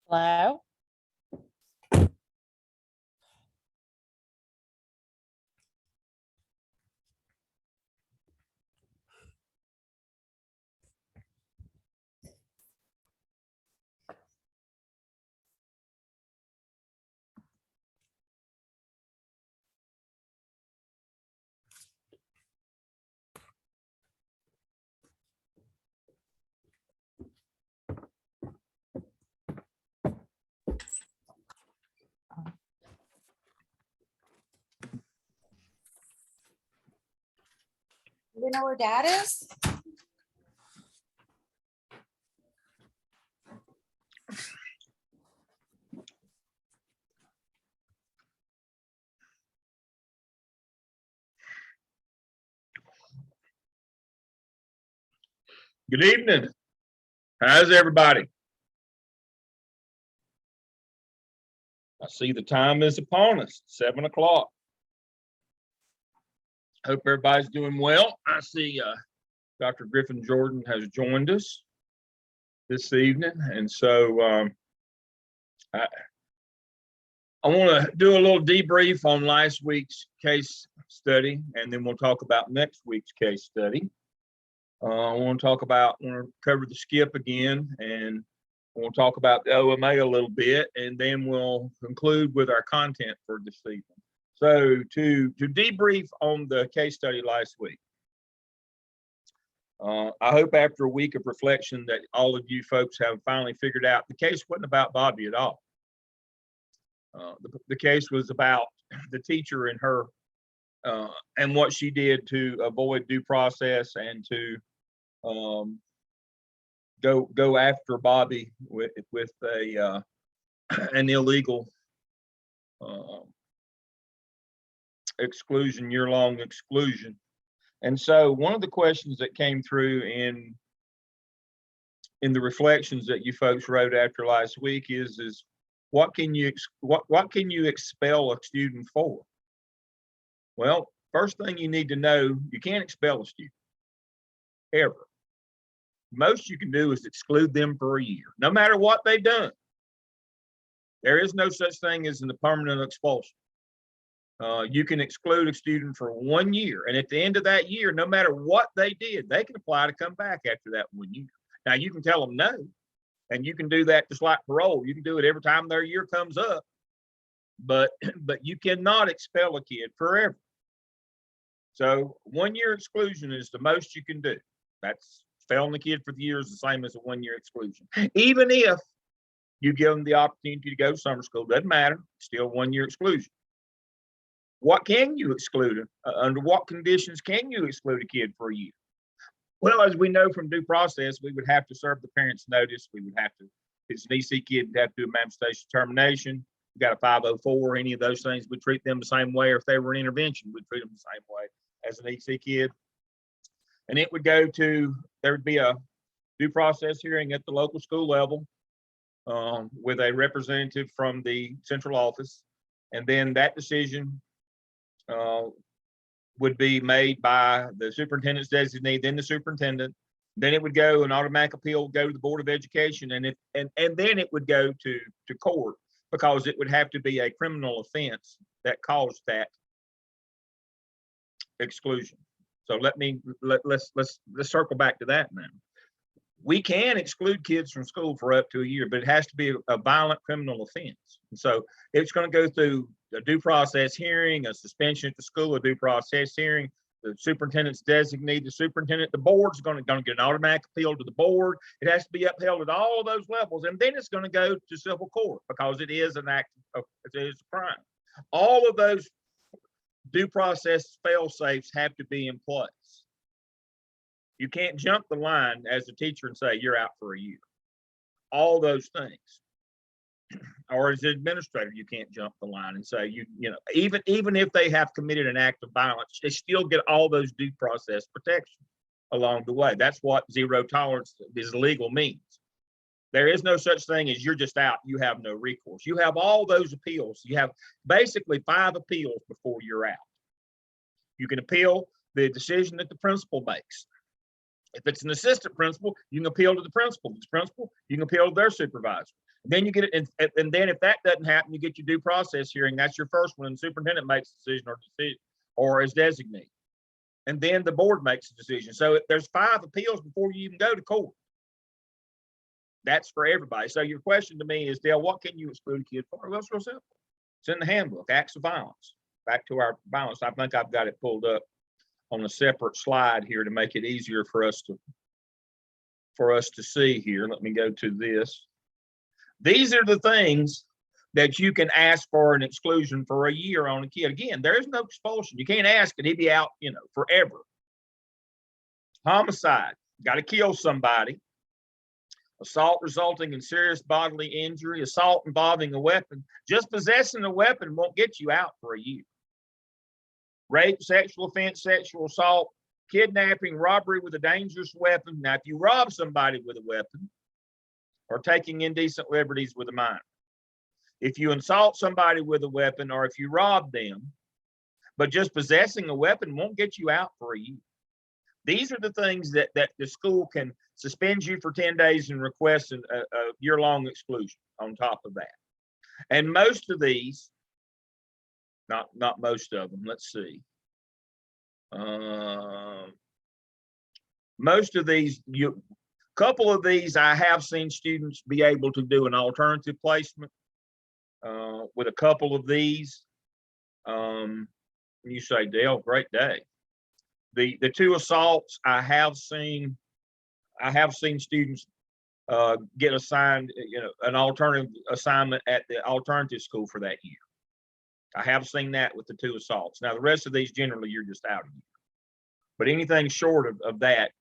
Hello? Do we know where Dad is? Good evening. How's everybody? I see the time is upon us, 7 o'clock. Hope everybody's doing well. I see Dr. Griffin Jordan has joined us this evening. And so I want to do a little debrief on last week's case study, and then we'll talk about next week's case study. I want to cover the skip again, and we'll talk about the OMA a little bit, and then we'll conclude with our content for this evening. So to debrief on the case study last week, I hope after a week of reflection that all of you folks have finally figured out the case wasn't about Bobby at all. The case was about the teacher and her and what she did to avoid due process and to go after Bobby with a an illegal exclusion, year-long exclusion. And so one of the questions that came through in the reflections that you folks wrote after last week is what can you expel a student for? Well, first thing you need to know, you can't expel a student ever. Most you can do is exclude them for a year, no matter what they've done. There is no such thing as a permanent expulsion. You can exclude a student for 1 year, and at the end of that year, no matter what they did, they can apply to come back after that 1 year. Now, you can tell them no, and you can do that just like parole. You can do it every time their year comes up, but you cannot expel a kid forever. So 1 year exclusion is the most you can do. That's failing the kid for the year is the same as a 1 year exclusion. Even if you give them the opportunity to go to summer school, doesn't matter, still 1 year exclusion. What can you exclude? Under what conditions can you exclude a kid for a year? Well, as we know from due process, we would have to serve the parents notice. We would have to, if it's an EC kid, we'd have to do a manifestation termination. We got a 504, any of those things, we treat them the same way. Or if they were in intervention, we'd treat them the same way as an EC kid. And it would go to, there would be a due process hearing at the local school level with a representative from the central office. And then that decision would be made by the superintendent's designee, then the superintendent. Then it would go, an automatic appeal would go to the Board of Education, and then it would go to court, because it would have to be a criminal offense that caused that exclusion. So let's circle back to that now. We can exclude kids from school for up to a year, but it has to be a violent criminal offense. And so it's going to go through a due process hearing, a suspension at the school, a due process hearing, the superintendent's designee, the superintendent, the board's going to get an automatic appeal to the board. It has to be upheld at all of those levels, and then it's going to go to civil court because it is an act of, it is a crime. All of those due process fail safes have to be in place. You can't jump the line as a teacher and say you're out for a year. All those things. Or as an administrator, you can't jump the line and say you know even if they have committed an act of violence, they still get all those due process protections along the way. That's what zero tolerance is legal means. There is no such thing as you're just out, you have no recourse. You have all those appeals. You have basically 5 appeals before you're out. You can appeal the decision that the principal makes. If it's an assistant principal, you can appeal to the principal. If it's principal, you can appeal to their supervisor. Then you get it, and then if that doesn't happen, you get your due process hearing. That's your first one, and the superintendent makes a decision or is designated. And then the board makes a decision. So there's 5 appeals before you even go to court. That's for everybody. So your question to me is, Dale, what can you exclude a kid for? Well, it's real simple. It's in the handbook, acts of violence. Back to our violence. I think I've got it pulled up on a separate slide here to make it easier for us to see here. Let me go to this. These are the things that you can ask for an exclusion for a year on a kid. Again, there is no expulsion. You can't ask it. He'd be out, forever. Homicide, got to kill somebody. Assault resulting in serious bodily injury, assault involving a weapon. Just possessing a weapon won't get you out for a year. Rape, sexual offense, sexual assault, kidnapping, robbery with a dangerous weapon. Now, if you rob somebody with a weapon, or taking indecent liberties with a minor. If you insult somebody with a weapon, or if you rob them, but just possessing a weapon won't get you out for a year. These are the things that the school can suspend you for 10 days and request a year-long exclusion on top of that. And most of these, not most of them, let's see. Most of these, couple of these, I have seen students be able to do an alternative placement with a couple of these. You say, Dale, great day. The 2 assaults, I have seen students get assigned, an alternative assignment at the alternative school for that year. I have seen that with the 2 assaults. Now, the rest of these, generally, you're just out of here. But anything short of that,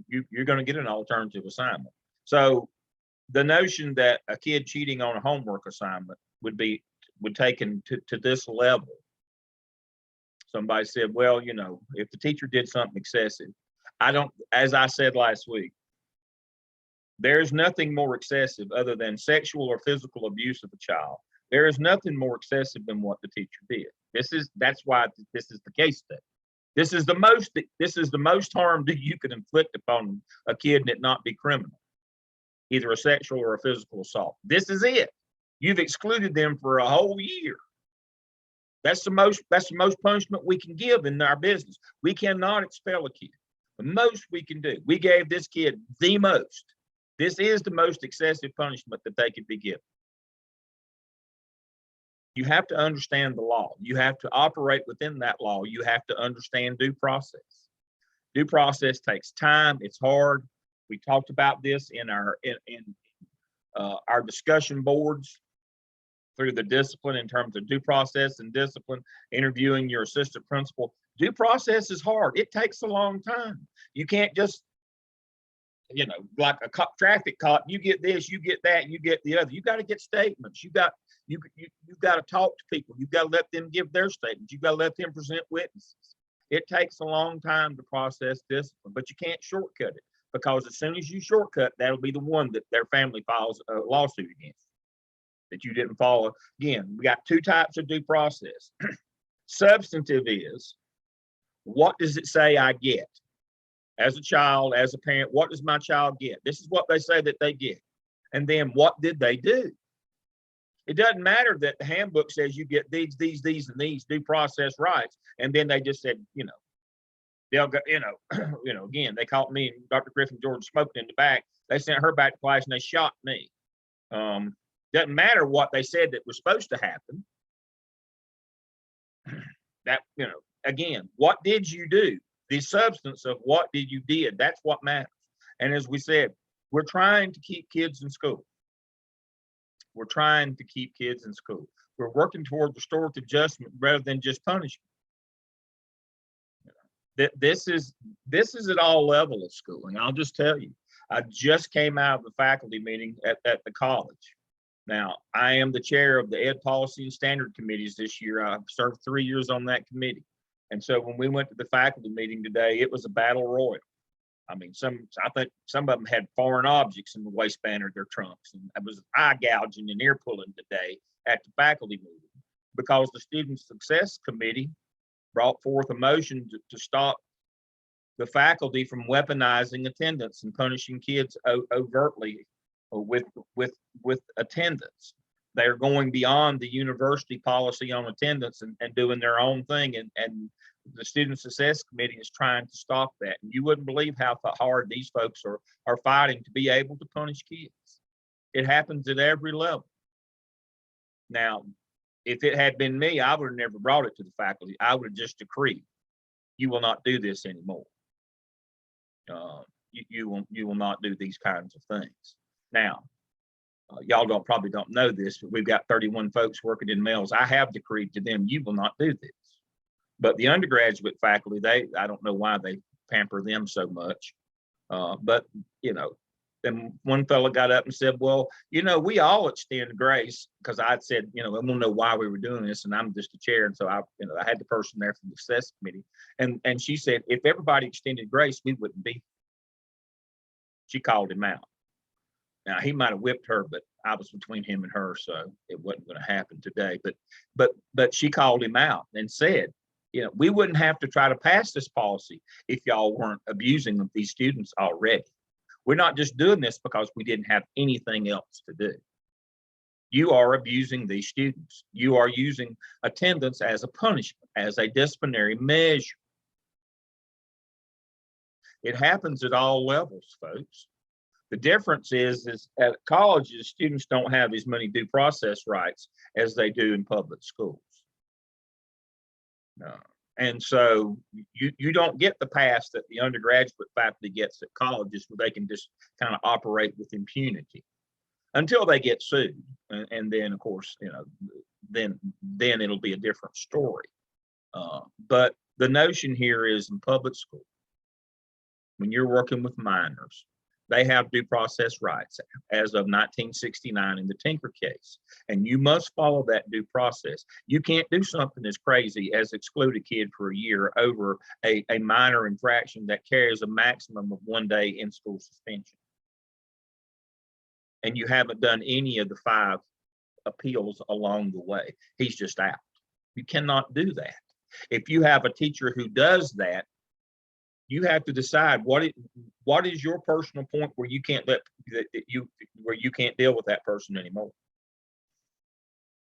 you're going to get an alternative assignment. So the notion that a kid cheating on a homework assignment would taken to this level. Somebody said, well, if the teacher did something excessive, as I said last week, there's nothing more excessive other than sexual or physical abuse of a child. There is nothing more excessive than what the teacher did. That's why this is the case study. This is the most harm that you could inflict upon a kid and it not be criminal, either a sexual or a physical assault. This is it. You've excluded them for a whole year. That's the most punishment we can give in our business. We cannot expel a kid. The most we can do. We gave this kid the most. This is the most excessive punishment that they could be given. You have to understand the law. You have to operate within that law. You have to understand due process. Due process takes time. It's hard. We talked about this in our discussion boards through the discipline in terms of due process and discipline, interviewing your assistant principal. Due process is hard. It takes a long time. You can't just, like a traffic cop, you get this, you get that, you get the other. You got to get statements. You've got to talk to people. You've got to let them give their statements. You've got to let them present witnesses. It takes a long time to process discipline, but you can't shortcut it, because as soon as you shortcut, that'll be the one that their family files a lawsuit against, that you didn't follow. Again, we got 2 types of due process. Substantive is, what does it say I get? As a child, as a parent, what does my child get? This is what they say that they get. And then what did they do? It doesn't matter that the handbook says you get these, and these due process rights. And then they just said, they'll go, again, they caught me and Dr. Griffin Jordan smoking in the back. They sent her back to class and they shot me. Doesn't matter what they said that was supposed to happen. That, again, what did you do? The substance of what you did, that's what matters. And as we said, we're trying to keep kids in school. We're trying to keep kids in school. We're working toward restorative justice rather than just punishment. This is at all levels of schooling. I'll just tell you, I just came out of the faculty meeting at the college. Now, I am the chair of the Ed Policy and Standard Committees this year. I've served 3 years on that committee. And so when we went to the faculty meeting today, it was a battle royal. I mean, I think some of them had foreign objects in the waistband of their trunks. And it was eye gouging and ear pulling today at the faculty meeting, because the Student Success Committee brought forth a motion to stop the faculty from weaponizing attendance and punishing kids overtly with with attendance. They're going beyond the university policy on attendance and doing their own thing. And the student success committee is trying to stop that. And you wouldn't believe how hard these folks are fighting to be able to punish kids. It happens at every level. Now, if it had been me, I would have never brought it to the faculty. I would have just decreed, you will not do this anymore. You will not do these kinds of things. Now, y'all probably don't know this, but we've got 31 folks working in Mels. I have decreed to them, you will not do this. But the undergraduate faculty, I don't know why they pamper them so much. But then one fellow got up and said, well, we all extend grace, because I'd said, I don't know why we were doing this, and I'm just a chair. And so I had the person there from the success committee, and she said, if everybody extended grace, we wouldn't be. She called him out. Now, he might have whipped her, but I was between him and her, so it wasn't going to happen today. But she called him out and said, we wouldn't have to try to pass this policy if y'all weren't abusing these students already. We're not just doing this because we didn't have anything else to do. You are abusing these students. You are using attendance as a punishment, as a disciplinary measure. It happens at all levels, folks. The difference is at colleges, students don't have as many due process rights as they do in public schools. And so you don't get the pass that the undergraduate faculty gets at colleges, where they can just kind of operate with impunity until they get sued. And then, of course, then it'll be a different story. But the notion here is, in public school, when you're working with minors, they have due process rights as of 1969 in the Tinker case, and you must follow that due process. You can't do something as crazy as exclude a kid for a year over a minor infraction that carries a maximum of 1 day in school suspension. And you haven't done any of the 5 appeals along the way. He's just out. You cannot do that. If you have a teacher who does that, you have to decide what is your personal point where you can't where you can't deal with that person anymore.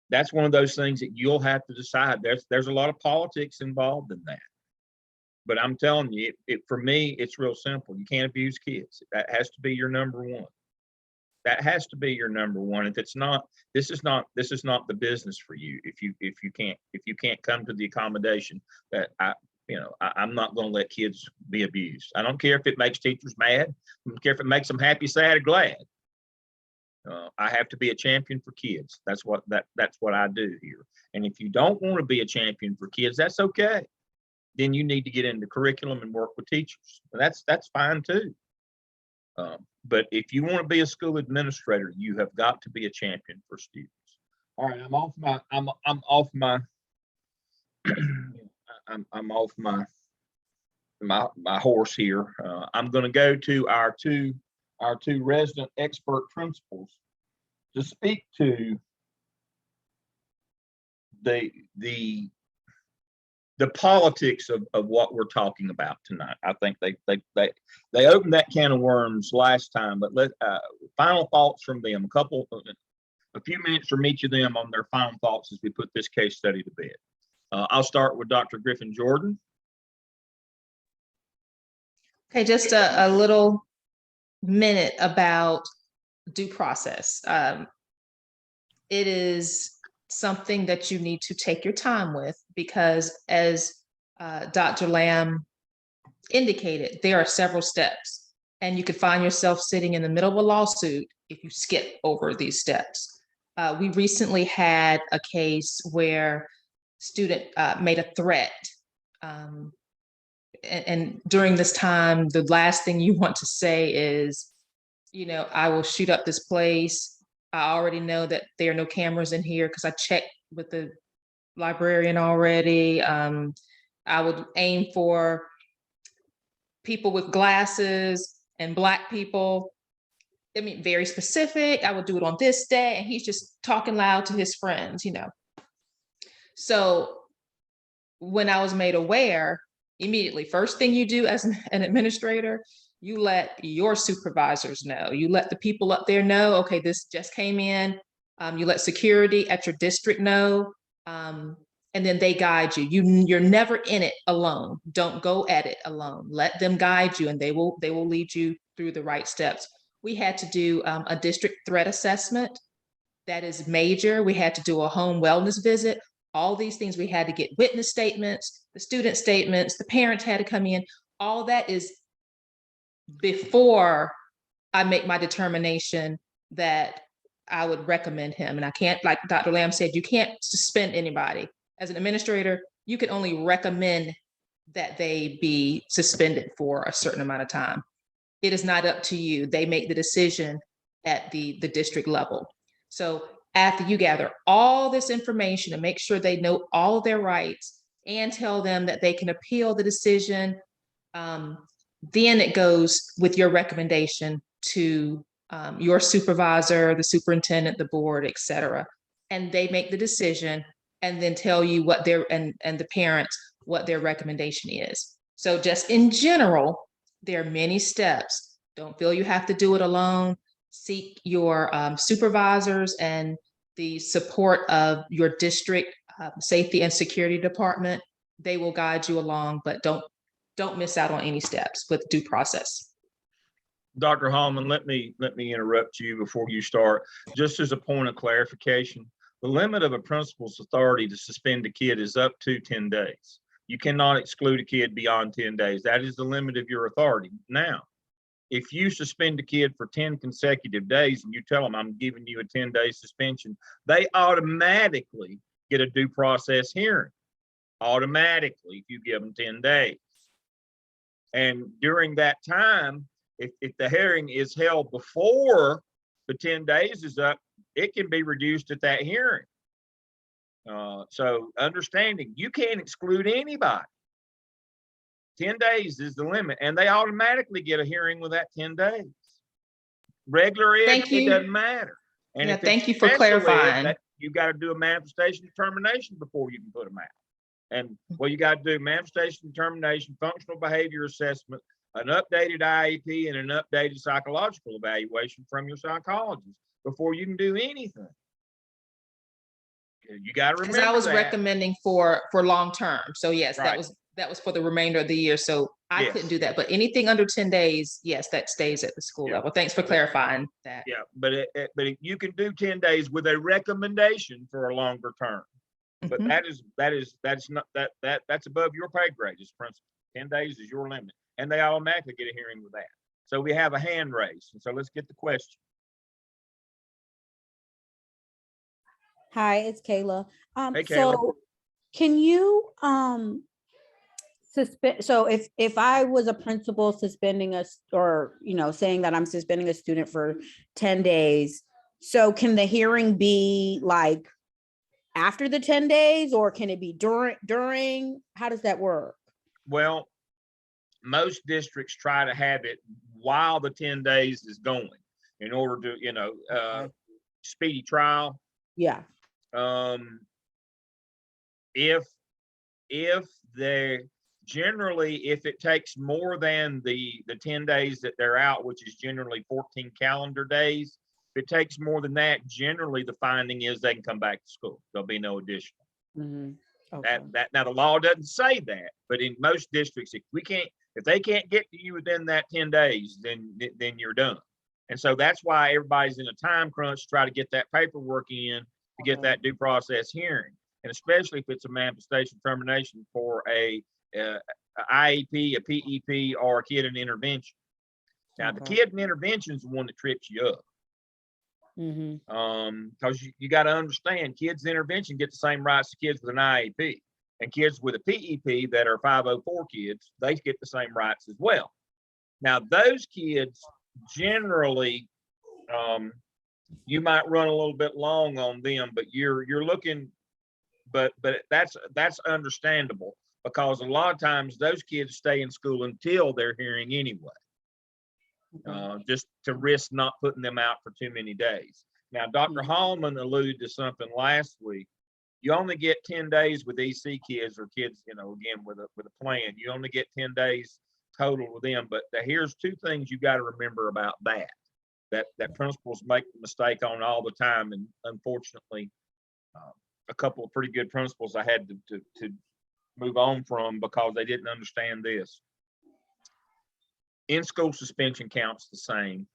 That's one of those things that you'll have to decide. There's a lot of politics involved in that. But I'm telling you, for me, it's real simple. You can't abuse kids. That has to be your number one. That has to be your number one. If it's not, this is not the business for you. If you can't come to the accommodation that I'm not going to let kids be abused. I don't care if it makes teachers mad. I don't care if it makes them happy, sad, or glad. I have to be a champion for kids. That's what I do here. And if you don't want to be a champion for kids, that's okay. Then you need to get into curriculum and work with teachers. That's fine too. But if you want to be a school administrator, you have got to be a champion for students. All right, I'm off my I'm off my horse here. I'm going to go to our two resident expert principals to speak to the politics of what we're talking about tonight. I think they opened that can of worms last time, but final thoughts from them. A few minutes from each of them on their final thoughts as we put this case study to bed. I'll start with Dr. Griffin Jordan. Okay, just a little minute about due process. It is something that you need to take your time with, because as Dr. Lamb indicated, there are several steps, and you could find yourself sitting in the middle of a lawsuit if you skip over these steps. We recently had a case where student made a threat. And during this time, the last thing you want to say is, I will shoot up this place. I already know that there are no cameras in here because I checked with the librarian already. I would aim for people with glasses and Black people. I mean, very specific. I would do it on this day. And he's just talking loud to his friends, So when I was made aware, immediately, first thing you do as an administrator you let your supervisors know. You let the people up there know, okay, this just came in. You let security at your district know, and then they guide you. You're never in it alone. Don't go at it alone. Let them guide you, and they will lead you through the right steps. We had to do a district threat assessment. That is major. We had to do a home wellness visit. All these things, we had to get witness statements, the student statements, the parents had to come in. All that is before I make my determination that I would recommend him. And I can't, like Dr. Lamb said, you can't suspend anybody. As an administrator, you can only recommend that they be suspended for a certain amount of time. It is not up to you. They make the decision at the district level. So after you gather all this information and make sure they know all of their rights and tell them that they can appeal the decision, then it goes with your recommendation to your supervisor, the superintendent, the board, et cetera. And they make the decision and then tell you what their, and the parents, what their recommendation is. So just in general, there are many steps. Don't feel you have to do it alone. Seek your supervisors and the support of your district safety and security department. They will guide you along, but don't miss out on any steps with due process. Dr. Hallman, let me interrupt you before you start. Just as a point of clarification, the limit of a principal's authority to suspend a kid is up to 10 days. You cannot exclude a kid beyond 10 days. That is the limit of your authority. Now, if you suspend a kid for 10 consecutive days and you tell them, I'm giving you a 10-day suspension, they automatically get a due process hearing. Automatically, if you give them 10 days. And during that time, if the hearing is held before the 10 days is up, it can be reduced at that hearing. So understanding, you can't exclude anybody. 10 days is the limit, and they automatically get a hearing with that 10 days. Regular ed, it doesn't matter. And yeah, thank you for special clarifying. ed, you got to do a manifestation determination before you can put them out. And well, you got to do manifestation determination, functional behavior assessment, an updated IEP, and an updated psychological evaluation from your psychologist before you can do anything. You got to remember because I was that. recommending for long term. So yes, Right. that was for the remainder of the year. So I Yes. couldn't do that. But anything under 10 days, yes, that stays at the school Yeah. level. Thanks for clarifying that. Yeah, but you can do 10 days with a recommendation for a longer term. But Mhm. that's above your pay grade as principal. 10 days is your limit, and they automatically get a hearing with that. So we have a hand raised, and so let's get the question. Hi, it's Kayla. Hey, Kayla. So can you suspend, so if I was a principal suspending us, or saying that I'm suspending a student for 10 days, so can the hearing be like after the 10 days, or can it be during? How does that work? Well, most districts try to have it while the 10 days is going in order to, speedy trial. Yeah. If they generally, if it takes more than the 10 days that they're out, which is generally 14 calendar days, if it takes more than that, generally the finding is they can come back to school. There'll be no additional. Mm-hmm. Okay. That now the law doesn't say that, but in most districts, if they can't get to you within that 10 days, then you're done. And so that's why everybody's in a time crunch to try to get that paperwork in to get that due process hearing. And especially if it's a manifestation termination for a IEP, a PEP, or a kid in intervention. Now, the kid in intervention is the one that trips you up. Because you got to understand, kids in intervention get the same rights to kids with an IEP, and kids with a PEP that are 504 kids, they get the same rights as well. Now, those kids generally, you might run a little bit long on them, but you're looking, but that's understandable, because a lot of times those kids stay in school until they're hearing anyway. Just to risk not putting them out for too many days. Now, Dr. Hallman alluded to something last week. You only get 10 days with EC kids, or kids, again, with a plan. You only get 10 days total with them. But here's two things you got to remember about that principals make the mistake on all the time. And unfortunately, a couple of pretty good principals I had to move on from because they didn't understand this. In-school suspension counts the same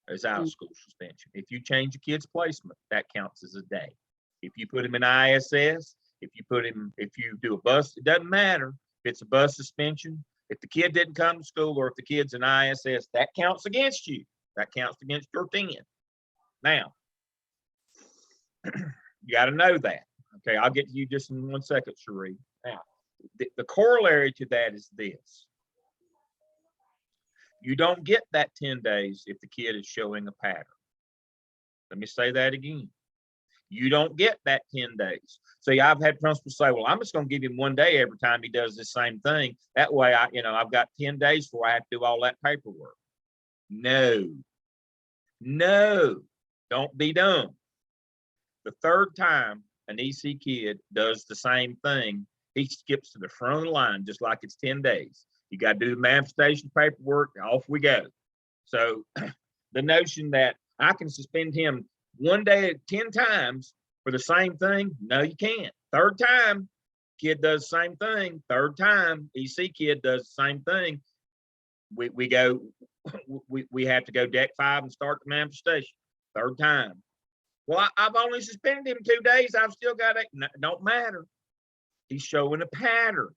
as out-of-school suspension. If you change a kid's placement, that counts as a day. If you put him in ISS, if you do a bus, it doesn't matter if it's a bus suspension. If the kid didn't come to school or if the kid's in ISS, that counts against you. That counts against your 10. Now, you got to know that. Okay, I'll get to you just in 1 second, Cherie. Now, the corollary to that is this. You don't get that 10 days if the kid is showing a pattern. Let me say that again. You don't get that 10 days. See, I've had principals say, well, I'm just going to give him 1 day every time he does the same thing. That way, I've got 10 days before I have to do all that paperwork. No, don't be dumb. The third time an EC kid does the same thing, he skips to the front of the line just like it's 10 days. You got to do the manifestation paperwork, off we go. So the notion that I can suspend him 1 day 10 times for the same thing, no, you can't. Third time, kid does the same thing. Third time, EC kid does the same thing. We have to go deck 5 and start the manifestation. Third time. Well, I've only suspended him 2 days. I've still got it. No, don't matter. He's showing a pattern.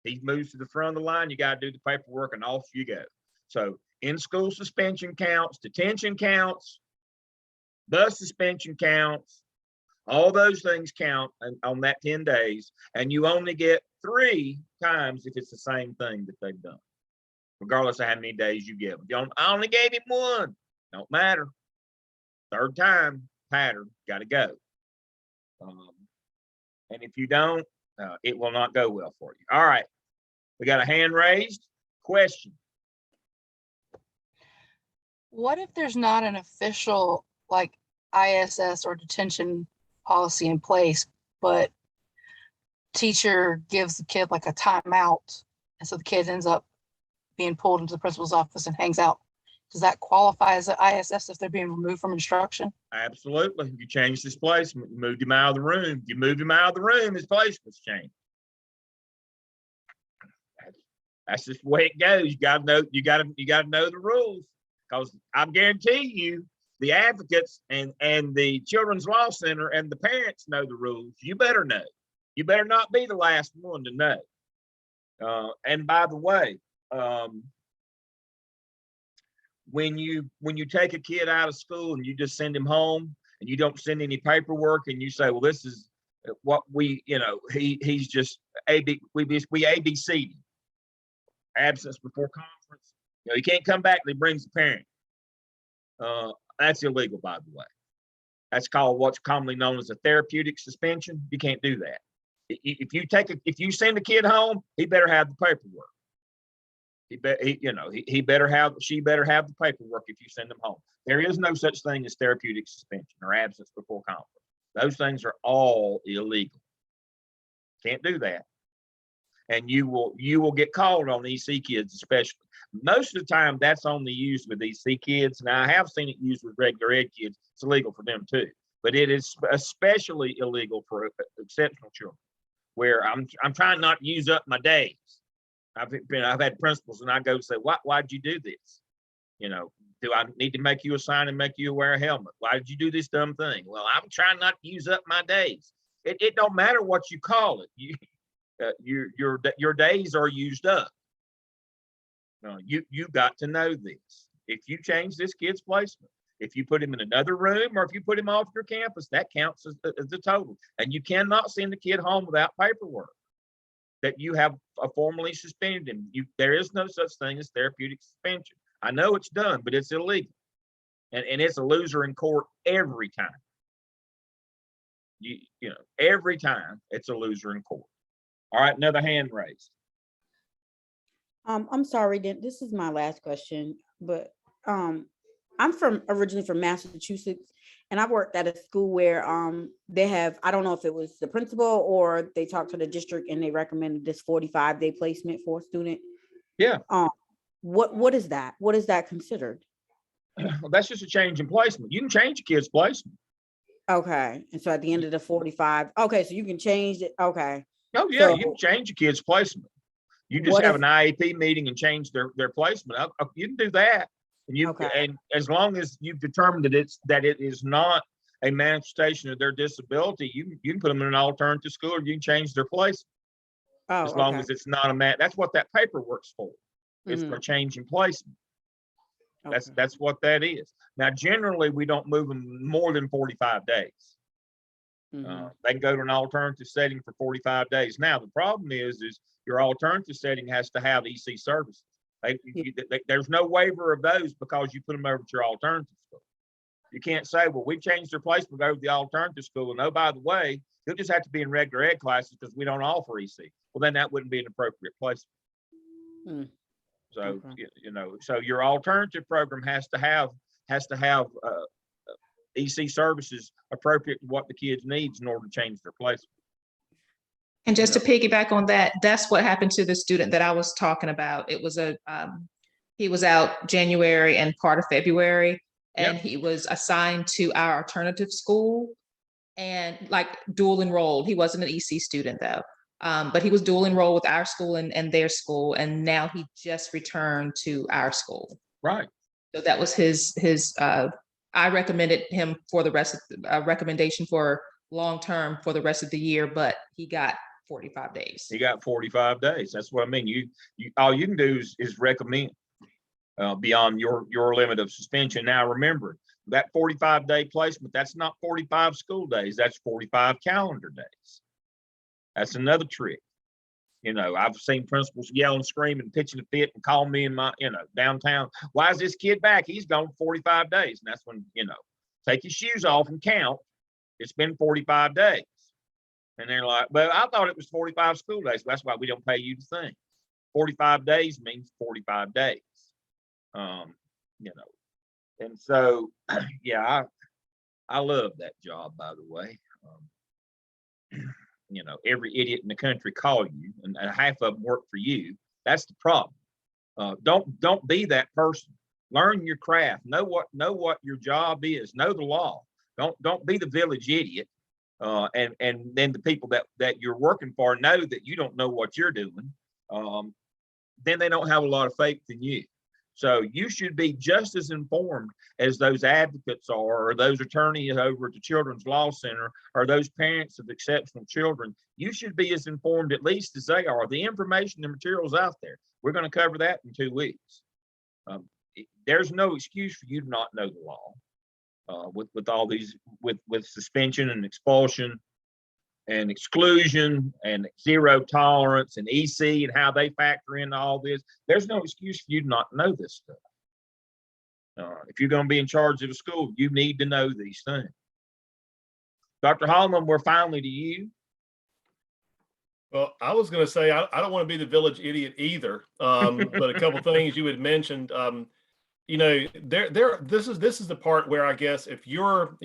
He moves to the front of the line. You got to do the paperwork and off you go. So in-school suspension counts, detention counts, bus suspension counts, all those things count on that 10 days. And you only get 3 times if it's the same thing that they've done, regardless of how many days you give them. I only gave him 1. Don't matter. Third time, pattern, got to go. And if you don't, it will not go well for you. All right. We got a hand raised. Question. What if there's not an official like ISS or detention policy in place, but teacher gives the kid like a timeout, and so the kid ends up being pulled into the principal's office and hangs out? Does that qualify as an ISS if they're being removed from instruction? Absolutely. You changed his placement. You moved him out of the room. You moved him out of the room, his placement's changed. That's just the way it goes. You got to know the rules, because I guarantee you the advocates and the Children's Law Center and the parents know the rules. You better know. You better not be the last one to know. And by the way, when you take a kid out of school and you just send him home and you don't send any paperwork and you say, well, this is what he's just we ABC'd him. Absence before conference. He can't come back till he brings the parent. That's illegal, by the way. That's called what's commonly known as a therapeutic suspension. You can't do that. If you send a kid home, he better have the paperwork. She better have the paperwork if you send them home. There is no such thing as therapeutic suspension or absence before conference. Those things are all illegal. Can't do that. And you will get called on EC kids, especially. Most of the time, that's only used with EC kids. Now, I have seen it used with regular ed kids. It's illegal for them too, but it is especially illegal for exceptional children, where I'm trying not to use up my days. I've had principals and I go say, why'd you do this? Do I need to make you a sign and make you wear a helmet? Why did you do this dumb thing? Well, I'm trying not to use up my days. It don't matter what you call it. Your days are used up. You got to know this. If you change this kid's placement, if you put him in another room or if you put him off your campus, that counts as the total. And you cannot send the kid home without paperwork that you have formally suspended him. There is no such thing as therapeutic suspension. I know it's done, but it's illegal. And it's a loser in court every time. Every time it's a loser in court. All right, another hand raised. I'm sorry, this is my last question, but I'm originally from Massachusetts, and I've worked at a school where they have, I don't know if it was the principal or they talked to the district and they recommended this 45-day placement for a student. Yeah. What is that? What is that considered? Well, that's just a change in placement. You can change a kid's placement. Okay. And so at the end of the 45, okay, so you can change it. Okay. Oh, yeah, So you can change a kid's placement. You just what have if, an IEP meeting and change their placement. You can do that. Okay. And as long as you've determined that it is not a manifestation of their disability, you can put them in an alternative school, or you can change their place as long okay. as it's not that's what that paperwork's for. It's for Mhm. changing placement. Okay. That's what that is. Now, generally, we don't move them more than 45 days. Mhm. They can go to an alternative setting for 45 days. Now, the problem is your alternative setting has to have EC services. There's no waiver of those because you put them over to your alternative school. You can't say, well, we've changed their placement over to the alternative school. And oh, by the way, they'll just have to be in regular ed classes because we don't offer EC. Well, then that wouldn't be an appropriate placement. Mm. So, Okay. so your alternative program has to have EC services appropriate to what the kids needs in order to change their placement. And just to piggyback on that, that's what happened to the student that I was talking about. It was he was out January and part of February, and Yep. he was assigned to our alternative school and like dual enrolled. He wasn't an EC student though, but he was dual enrolled with our school and their school, and now he just returned to our school. Right. So that was his. I recommended him for the rest of recommendation for long term for the rest of the year, but he got 45 days. He got 45 days. That's what I mean. You all you can do is recommend beyond your limit of suspension. Now, remember that 45-day placement, that's not 45 school days. That's 45 calendar days. That's another trick. I've seen principals yell and scream and pitching a fit and call me in my, downtown. Why is this kid back? He's gone 45 days. And that's when, take your shoes off and count. It's been 45 days. And they're like, but I thought it was 45 school days. That's why we don't pay you the thing. 45 days means 45 days. And so, yeah, I love that job, by the way. Every idiot in the country call you, and half of them work for you. That's the problem. Don't be that person. Learn your craft. Know what your job is. Know the law. Don't be the village idiot. And then the people that you're working for know that you don't know what you're doing. Then they don't have a lot of faith in you. So you should be just as informed as those advocates are, or those attorneys over at the Children's Law Center, or those parents of exceptional children. You should be as informed at least as they are. The information, the materials out there. We're going to cover that in 2 weeks. There's no excuse for you to not know the law with all these, with suspension and expulsion and exclusion and zero tolerance and EC and how they factor into all this. There's no excuse for you to not know this stuff. If you're going to be in charge of a school, you need to know these things. Dr. Holman, we're finally to you. Well, I was going to say, I don't want to be the village idiot either. But a couple things you had mentioned, this is the part where I guess if you're,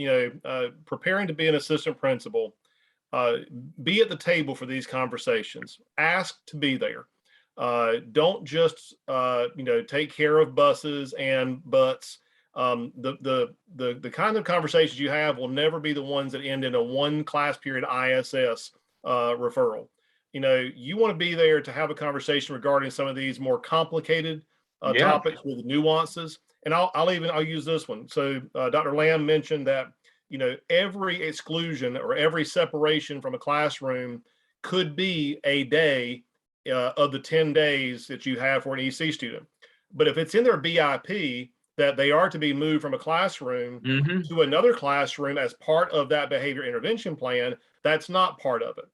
preparing to be an assistant principal, be at the table for these conversations. Ask to be there. Don't just take care of buses and butts. The kind of conversations you have will never be the ones that end in a one class period ISS referral. You want to be there to have a conversation regarding some of these more complicated topics with nuances. And I'll use this one. So Dr. Lamb mentioned that every exclusion or every separation from a classroom could be a day of the 10 days that you have for an EC student. But if it's in their BIP that they are to be moved from a classroom to another classroom as part of that behavior intervention plan, that's not part of it.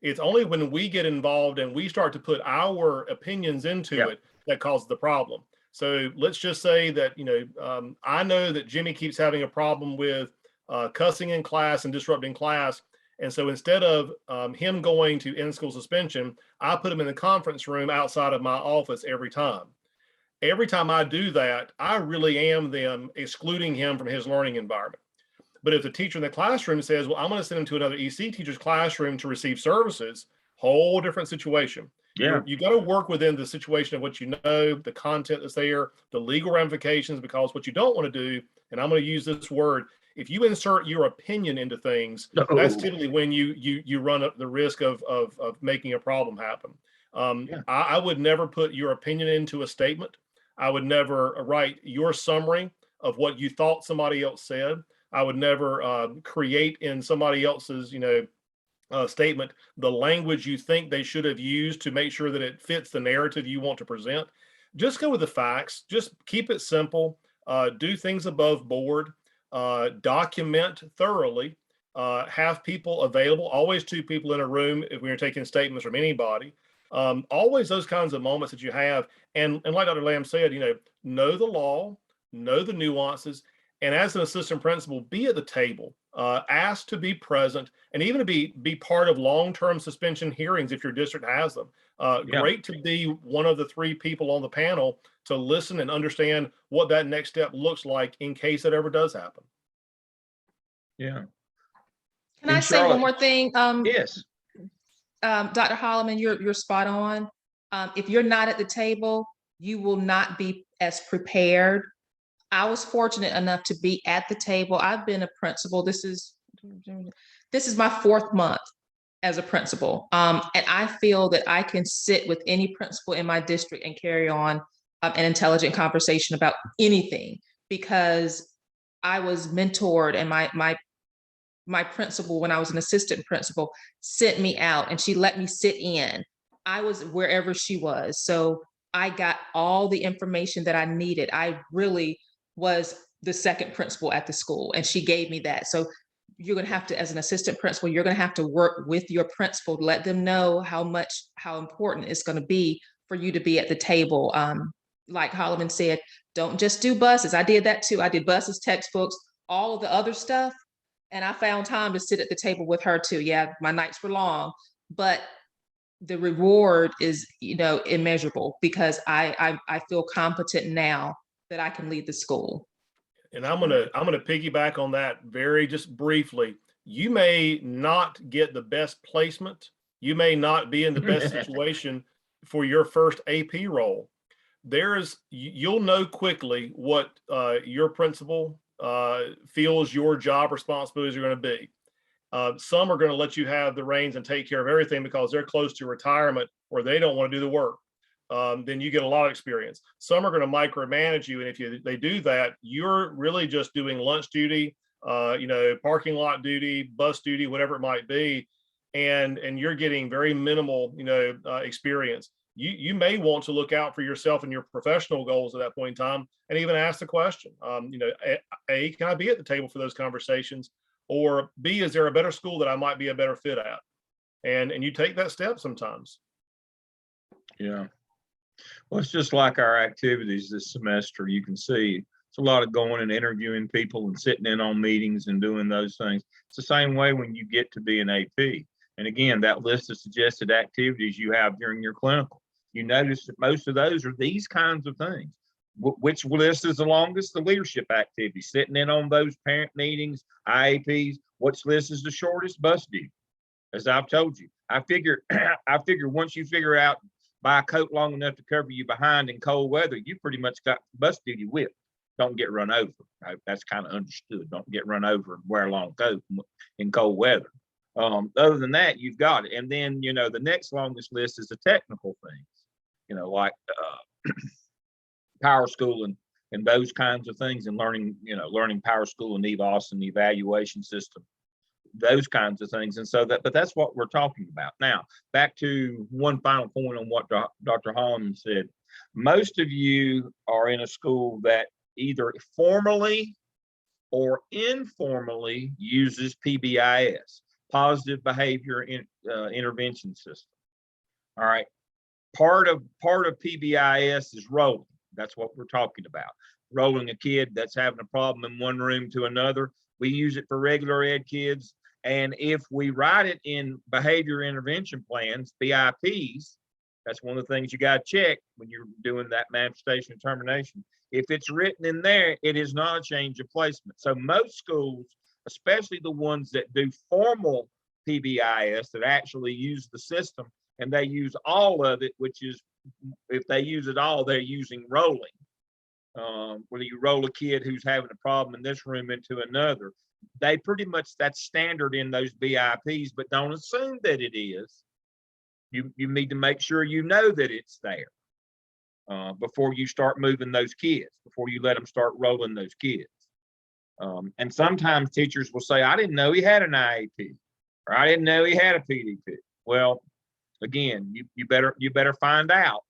It's only when we get involved and we start to put our opinions into it that causes the problem. So let's just say that, I know that Jimmy keeps having a problem with cussing in class and disrupting class. And so instead of him going to in-school suspension, I put him in the conference room outside of my office every time. Every time I do that, I really am then excluding him from his learning environment. But if the teacher in the classroom says, well, I'm going to send him to another EC teacher's classroom to receive services, whole different situation. Yeah. You got to work within the situation of what you know, the content that's there, the legal ramifications, because what you don't want to do, and I'm going to use this word, if you insert your opinion into things, that's typically when you run up the risk of making a problem happen. Yeah. I would never put your opinion into a statement. I would never write your summary of what you thought somebody else said. I would never create in somebody else's, statement the language you think they should have used to make sure that it fits the narrative you want to present. Just go with the facts. Just keep it simple. Do things above board. Document thoroughly. Have people available. Always two people in a room if we are taking statements from anybody. Always those kinds of moments that you have. And like Dr. Lamb said, know the law, know the nuances, and as an assistant principal, be at the table. Ask to be present, and even to be part of long-term suspension hearings if your district has them. Yeah. Great to be one of the three people on the panel to listen and understand what that next step looks like in case it ever does happen. Yeah. Can In I say Charlotte- one more thing? Yes. Dr. Holloman, you're spot on. If you're not at the table, you will not be as prepared. I was fortunate enough to be at the table. I've been a principal. This is my 4th month as a principal. And I feel that I can sit with any principal in my district and carry on an intelligent conversation about anything, because I was mentored, and my principal, when I was an assistant principal, sent me out and she let me sit in. I was wherever she was. So I got all the information that I needed. I really was the second principal at the school, and she gave me that. So you're going to have to, as an assistant principal, you're going to have to work with your principal to let them know how important it's going to be for you to be at the table. Like Holloman said, don't just do buses. I did that too. I did buses, textbooks, all of the other stuff. And I found time to sit at the table with her too. Yeah, my nights were long, but the reward is, immeasurable, because I feel competent now that I can lead the school. And I'm gonna piggyback on that very just briefly. You may not get the best placement. You may not be in the best situation for your first AP role. You'll know quickly what your principal feels your job responsibilities are going to be. Some are going to let you have the reins and take care of everything because they're close to retirement or they don't want to do the work. Then you get a lot of experience. Some are going to micromanage you, and if they do that, you're really just doing lunch duty, parking lot duty, bus duty, whatever it might be, and you're getting very minimal, experience. You may want to look out for yourself and your professional goals at that point in time, and even ask the question, A, can I be at the table for those conversations? Or B, is there a better school that I might be a better fit at? And you take that step sometimes. Yeah. Well, it's just like our activities this semester. You can see it's a lot of going and interviewing people and sitting in on meetings and doing those things. It's the same way when you get to be an AP. And again, that list of suggested activities you have during your clinical, you notice that most of those are these kinds of things. Which list is the longest? The leadership activity, sitting in on those parent meetings, IAPs. Which list is the shortest? Bus duty. As I've told you, I figure once you figure out buy a coat long enough to cover you behind in cold weather, you pretty much got bus duty whipped. Don't get run over. That's kind of understood. Don't get run over and wear a long coat in cold weather. Other than that, you've got it. And then, the next longest list is the technical things, like power school and those kinds of things, and learning power school and EVOS and the evaluation system, those kinds of things. And so but that's what we're talking about. Now, back to one final point on what Dr. Holloman said. Most of you are in a school that either formally or informally uses PBIS, positive behavior intervention system. All right. Part of PBIS is rolling. That's what we're talking about. Rolling a kid that's having a problem in one room to another. We use it for regular ed kids. And if we write it in behavior intervention plans, BIPs, that's one of the things you got to check when you're doing that manifestation determination. If it's written in there, it is not a change of placement. So most schools, especially the ones that do formal PBIS that actually use the system, and they use all of it, which is, if they use it all, they're using rolling. Whether you roll a kid who's having a problem in this room into another, they pretty much, that's standard in those BIPs, but don't assume that it is. You need to make sure you know that it's there before you start moving those kids, before you let them start rolling those kids. And sometimes teachers will say, I didn't know he had an IEP, or I didn't know he had a PDP. Well, again, you better find out.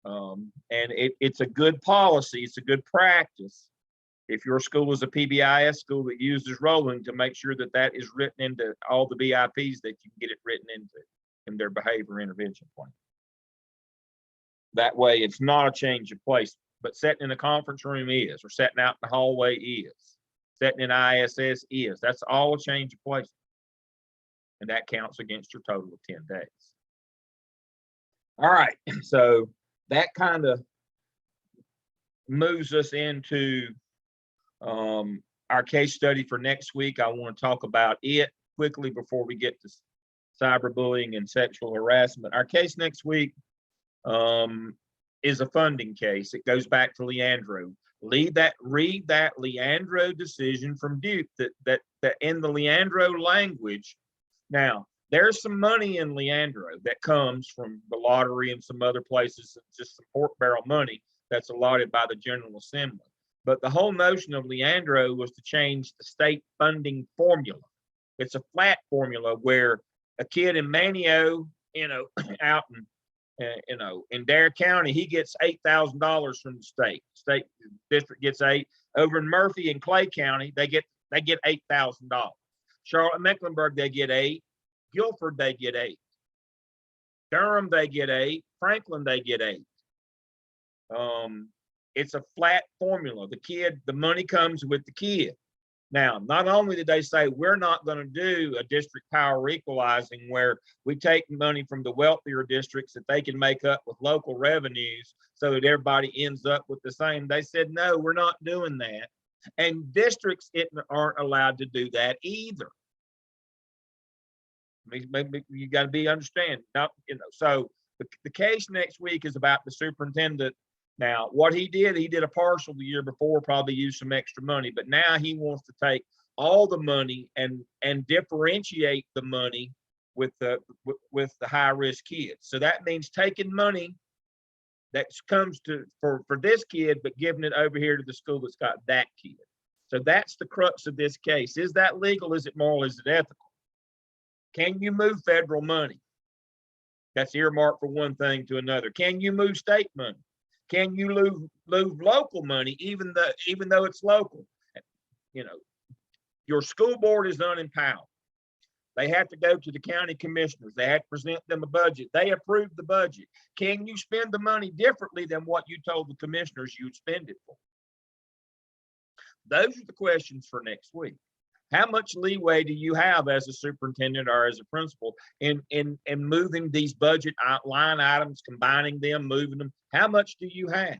And it's a good policy, it's a good practice if your school is a PBIS school that uses rolling, to make sure that that is written into all the BIPs, that you can get it written into in their behavior intervention plan. That way it's not a change of place, but sitting in a conference room is, or sitting out in the hallway is, sitting in ISS is. That's all a change of place. And that counts against your total of 10 days. All right, so that kind of moves us into our case study for next week. I want to talk about it quickly before we get to cyberbullying and sexual harassment. Our case next week is a funding case. It goes back to Leandro. Read that Leandro decision from Duke, that in the Leandro language. Now, there's some money in Leandro that comes from the lottery and some other places, just some pork barrel money that's allotted by the General Assembly. But the whole notion of Leandro was to change the state funding formula. It's a flat formula where a kid in Manio, out in Dare County, he gets $8,000 from the state. State district gets $8,000. Over in Murphy and Clay County, they get $8,000. Charlotte Mecklenburg, they get $8,000. Guilford, they get $8,000. Durham, they get $8,000. Franklin, they get $8,000. It's a flat formula. The money comes with the kid. Now, not only did they say, we're not going to do a district power equalizing where we take money from the wealthier districts that they can make up with local revenues so that everybody ends up with the same. They said, no, we're not doing that. And districts aren't allowed to do that either. Maybe you got to understand. So the case next week is about the superintendent. Now, what he did a partial the year before, probably used some extra money, but now he wants to take all the money and differentiate the money with the high risk kids. So that means taking money that comes for this kid, but giving it over here to the school that's got that kid. So that's the crux of this case. Is that legal? Is it moral? Is it ethical? Can you move federal money that's earmarked for one thing to another? Can you move state money? Can you move local money, even though it's local? Your school board is unempowered. They have to go to the county commissioners. They have to present them a budget. They approve the budget. Can you spend the money differently than what you told the commissioners you'd spend it for? Those are the questions for next week. How much leeway do you have as a superintendent or as a principal in moving these budget line items, combining them, moving them? How much do you have?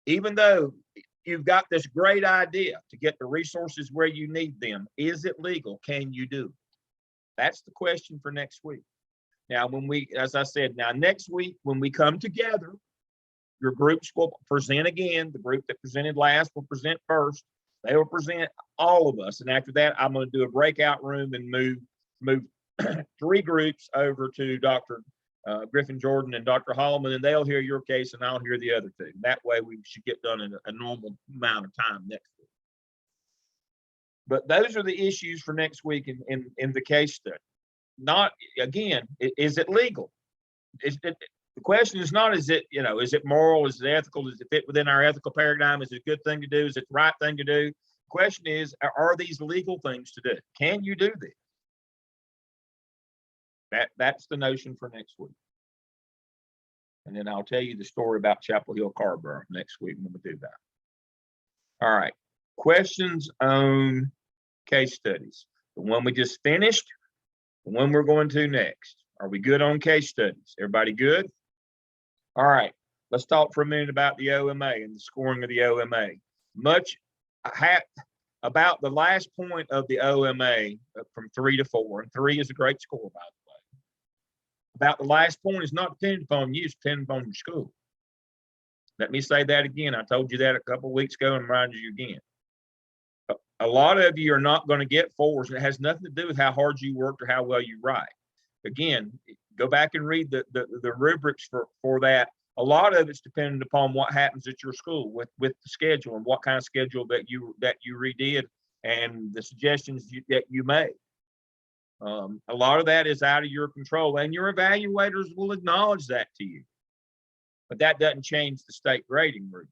Even though you've got this great idea to get the resources where you need them, is it legal? Can you do it? That's the question for next week. Now, as I said, next week, when we come together, your groups will present again. The group that presented last will present first. They will present all of us. And after that, I'm going to do a breakout room and move 3 groups over to Dr. Griffin Jordan and Dr. Hallman, and they'll hear your case and I'll hear the other 2. That way we should get done in a normal amount of time next week. But those are the issues for next week in the case study. Not, again, is it legal? The question is not, is it moral? Is it ethical? Does it fit within our ethical paradigm? Is it a good thing to do? Is it the right thing to do? The question is, are these legal things to do? Can you do this? That's the notion for next week. And then I'll tell you the story about Chapel Hill Carrboro next week when we do that. All right. Questions on case studies. The one we just finished, the one we're going to next. Are we good on case studies? Everybody good? All right. Let's talk for a minute about the OMA and the scoring of the OMA. About the last point of the OMA from 3 to 4, and 3 is a great score, by about the last point is not dependent upon you, it's dependent upon your school. Let me say that again. I told you that a couple of weeks ago and reminded you again. A lot of you are not going to get fours. It has nothing to do with how hard you worked or how well you write. Again, go back and read the rubrics for that. A lot of it's dependent upon what happens at your school with the schedule and what kind of schedule that you redid and the suggestions that you made. A lot of that is out of your control, and your evaluators will acknowledge that to you. But that doesn't change the state grading route.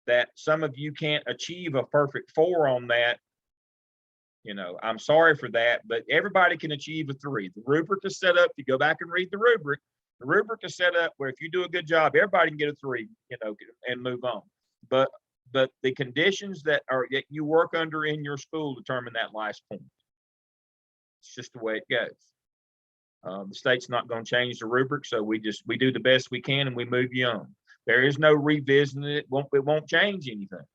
That some of you can't achieve a perfect 4 on that, you know, I'm sorry for that, but everybody can achieve a 3. The rubric is set up, if you go back and read the rubric is set up where if you do a good job, everybody can get a 3, you know, and move on. But the conditions that you work under in your school determine that last point. It's just the way it goes. The state's not going to change the rubric, so we do the best we can and we move you on. There is no revisiting it. It won't change anything.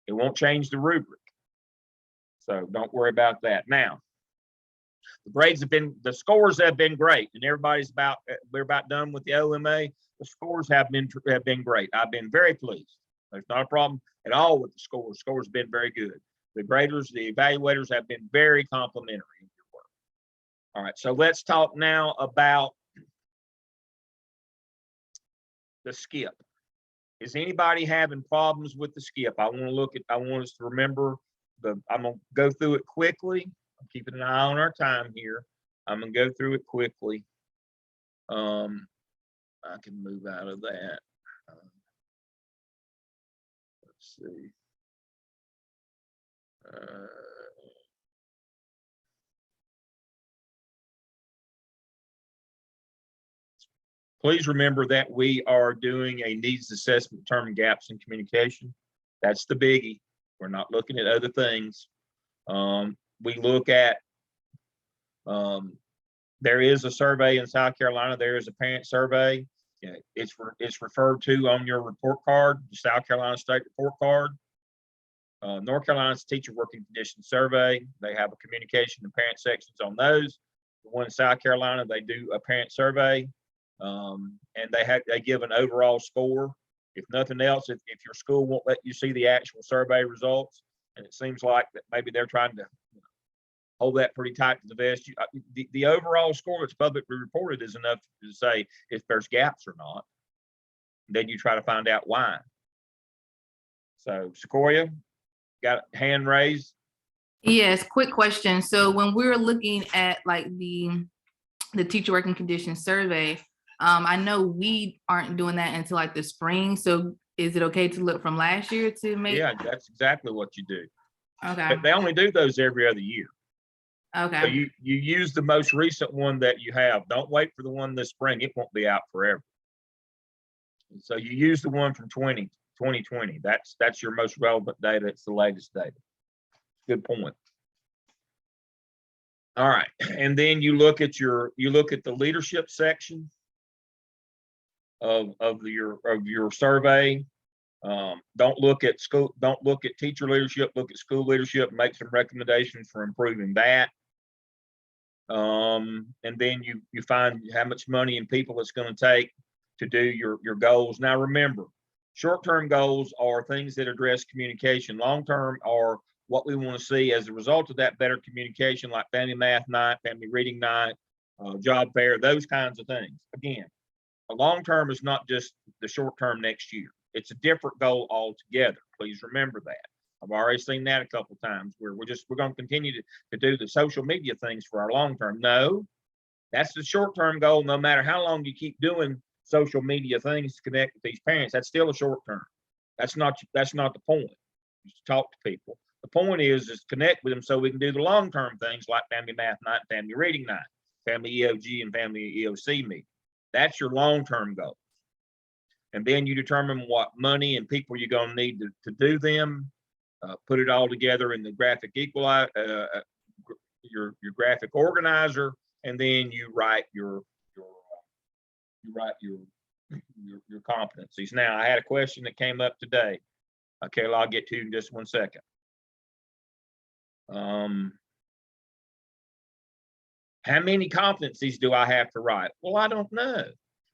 It won't change the rubric. So don't worry about that. Now, the scores have been great, and we're about done with the OMA. The scores have been great. I've been very pleased. There's not a problem at all with the scores. Scores have been very good. The graders, the evaluators have been very complimentary of your work. All right, so let's talk now about the skip. Is anybody having problems with the skip? I want us to remember I'm gonna go through it quickly. I'm keeping an eye on our time here. I'm gonna go through it quickly. I can move out of that. Let's see. Please remember that we are doing a needs assessment, determine gaps in communication. That's the biggie. We're not looking at other things. We look at, there is a survey in South Carolina. There is a parent survey. It's referred to on your report card, the South Carolina State report card. North Carolina's teacher working conditions survey. They have a communication and parent sections on those. The one in South Carolina, they do a parent survey, and they give an overall score. If nothing else, if your school won't let you see the actual survey results, and it seems like that maybe they're trying to hold that pretty tight to the vest. The overall score that's publicly reported is enough to say if there's gaps or not. Then you try to find out why. So Sequoia, got a hand raised? Yes, quick question. So when we're looking at like the teacher working conditions survey, I know we aren't doing that until like the spring. So is it okay to look from last year to make? Yeah, that's exactly what you do. Okay. But they only do those every other year. Okay. So you use the most recent one that you have. Don't wait for the one this spring. It won't be out forever. So you use the one from 2020. That's your most relevant data. It's the latest data. Good point. All right, and then you look at the leadership section of your survey. Don't look at teacher leadership, look at school leadership, make some recommendations for improving that. And then you find how much money and people it's going to take to do your goals. Now remember, short-term goals are things that address communication. Long-term are what we want to see as a result of that better communication, like family math night, family reading night, job fair, those kinds of things. Again, a long-term is not just the short-term next year. It's a different goal altogether. Please remember that. I've already seen that a couple of times where we're going to continue to do the social media things for our long-term. No, that's the short-term goal. No matter how long you keep doing social media things to connect with these parents, that's still a short-term. That's not the point. Just talk to people. The point is connect with them so we can do the long-term things like family math night, family reading night, family EOG and family EOC meeting. That's your long-term goal. And then you determine what money and people you're going to need to do them. Put it all together in the graphic your graphic organizer, and then you write your competencies. Now, I had a question that came up today. Okay, I'll get to you in just 1 second. How many competencies do I have to write? Well, I don't know.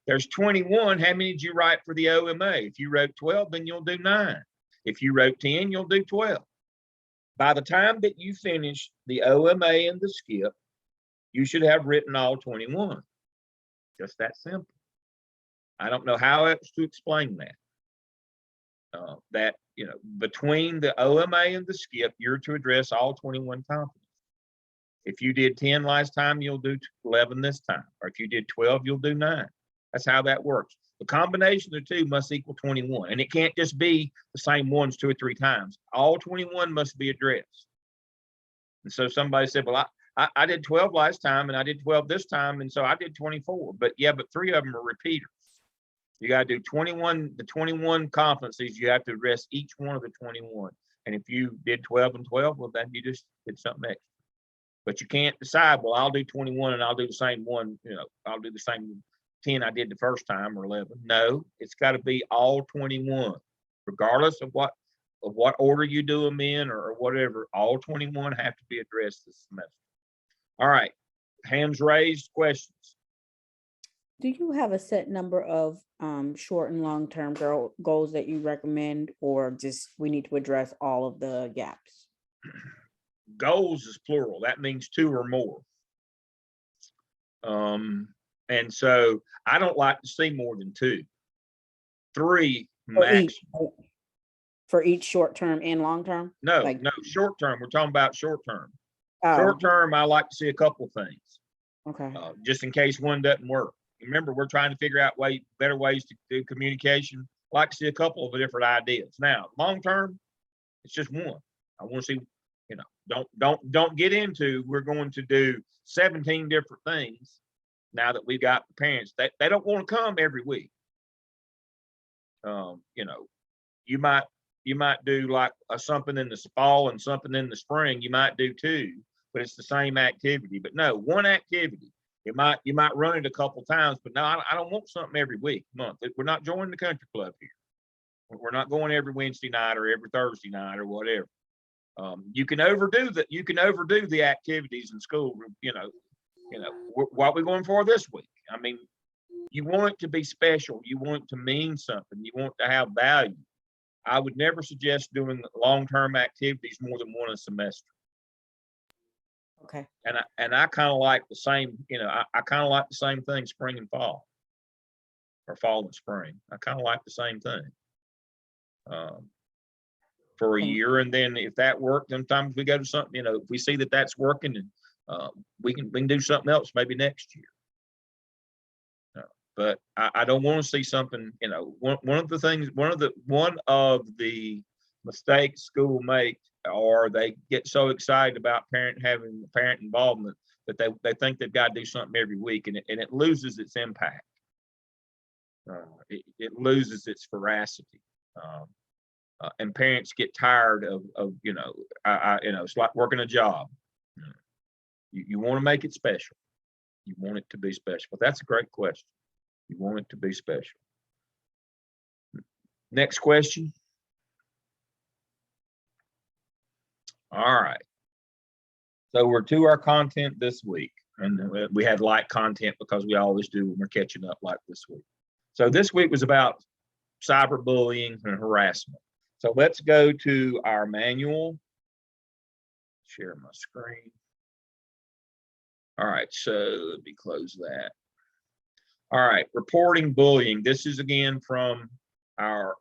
There's 21. How many did you write for the OMA? If you wrote 12, then you'll do 9. If you wrote 10, you'll do 12. By the time that you finish the OMA and the skip, you should have written all 21. Just that simple. I don't know how else to explain that. That, you know, between the OMA and the skip, you're to address all 21 competencies. If you did 10 last time, you'll do 11 this time. Or if you did 12, you'll do 9. That's how that works. The combination of the two must equal 21. And it can't just be the same ones 2 or 3 times. All 21 must be addressed. And so somebody said, well, I did 12 last time and I did 12 this time. And so I did 24. But yeah, but 3 of them are repeaters. You got to do 21, the 21 competencies. You have to address each one of the 21. And if you did 12 and 12, well, then you just did something extra. But you can't decide, well, I'll do 21 and I'll do the same one, you know, I'll do the same 10 I did the first time or 11. No, it's got to be all 21, regardless of what order you do them in or whatever. All 21 have to be addressed this semester. All right, hands raised, questions. Do you have a set number of short and long-term goals that you recommend, or just we need to address all of the gaps? Goals is plural. That means 2 or more. And so I don't like to see more than 2. 3 max. For each short-term and long-term? No, like, no, short term. We're talking about short term. Oh, Short term, I like to see a couple of things, okay. just in case one doesn't work. Remember, we're trying to figure out better ways to do communication. I like to see a couple of different ideas. Now, long term, it's just one. I want to see, you know, don't get into we're going to do 17 different things now that we've got the parents. They don't want to come every week. You know, you might do like something in the fall and something in the spring. You might do 2, but it's the same activity. But no, one activity. You might run it a couple times, but no, I don't want something every week, month. We're not joining the country club here. We're not going every Wednesday night or every Thursday night or whatever. You can overdo that. You can overdo the activities in school. You know, what are we going for this week? I mean, you want it to be special. You want it to mean something. You want it to have value. I would never suggest doing long-term activities more than one a semester. Okay. And I kind of like the same, you know, I kind of like the same thing spring and fall, or fall and spring. I kind of like the same thing for a year, and then if that worked, sometimes we go to something. You know, if we see that that's working, and we can do something else maybe next year. But I don't want to see something. You know, one of the mistakes school make, or they get so excited about having parent involvement that they think they've got to do something every week, and it loses its impact. It loses its veracity, and parents get tired of you know, it's like working a job. You want to make it special. You want it to be special. But that's a great question. You want it to be special. Next question. All right. So we're to our content this week. And we had light content because we always do when we're catching up like this week. So this week was about cyberbullying and harassment. So let's go to our manual. Share my screen. All right, so let me close that. All right, reporting bullying. This is again from our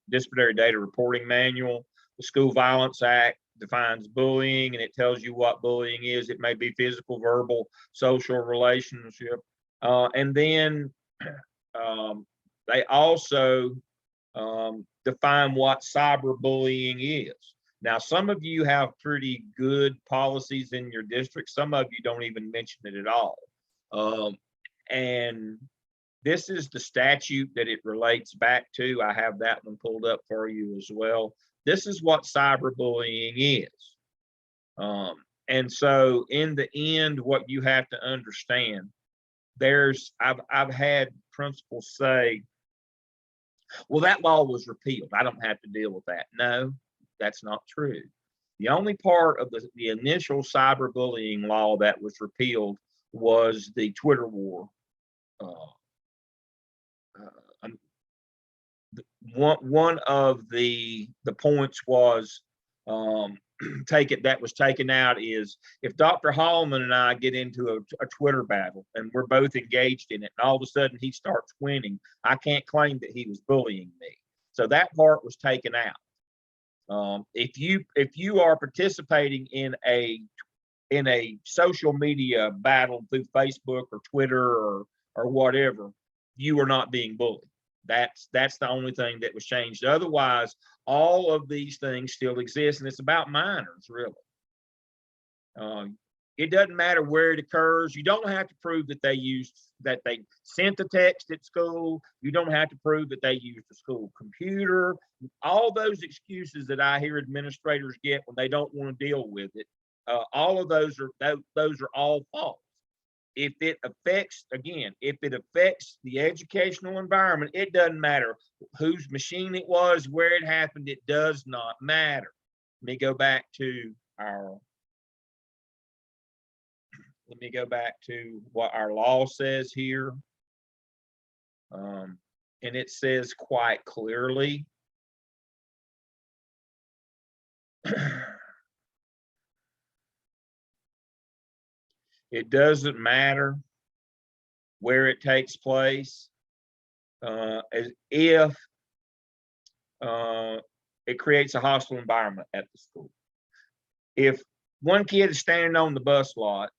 disciplinary data reporting manual. The School Violence Act defines bullying, and it tells you what bullying is. It may be physical, verbal, social, relationship. And then they also define what cyberbullying is. Now, some of you have pretty good policies in your district. Some of you don't even mention it at all. And this is the statute that it relates back to. I have that one pulled up for you as well. This is what cyberbullying is. And so in the end, what you have to understand, I've had principals say, well, that law was repealed. I don't have to deal with that. No, that's not true. The only part of the initial cyberbullying law that was repealed was the Twitter war. One of the points was that was taken out is if Dr. Hallman and I get into a Twitter battle and we're both engaged in it, and all of a sudden he starts winning, I can't claim that he was bullying me. So that part was taken out. If you are participating in a social media battle through Facebook or Twitter or whatever, you are not being bullied. That's the only thing that was changed. Otherwise, all of these things still exist, and it's about minors, really. It doesn't matter where it occurs. You don't have to prove that they sent the text at school. You don't have to prove that they used the school computer. All those excuses that I hear administrators get when they don't want to deal with it, all of those are all false. If it affects the educational environment, it doesn't matter whose machine it was, where it happened, it does not matter. Let me go back to what our law says here. And it says quite clearly, it doesn't matter where it takes place, as if it creates a hostile environment at the school. If one kid is standing on the bus lot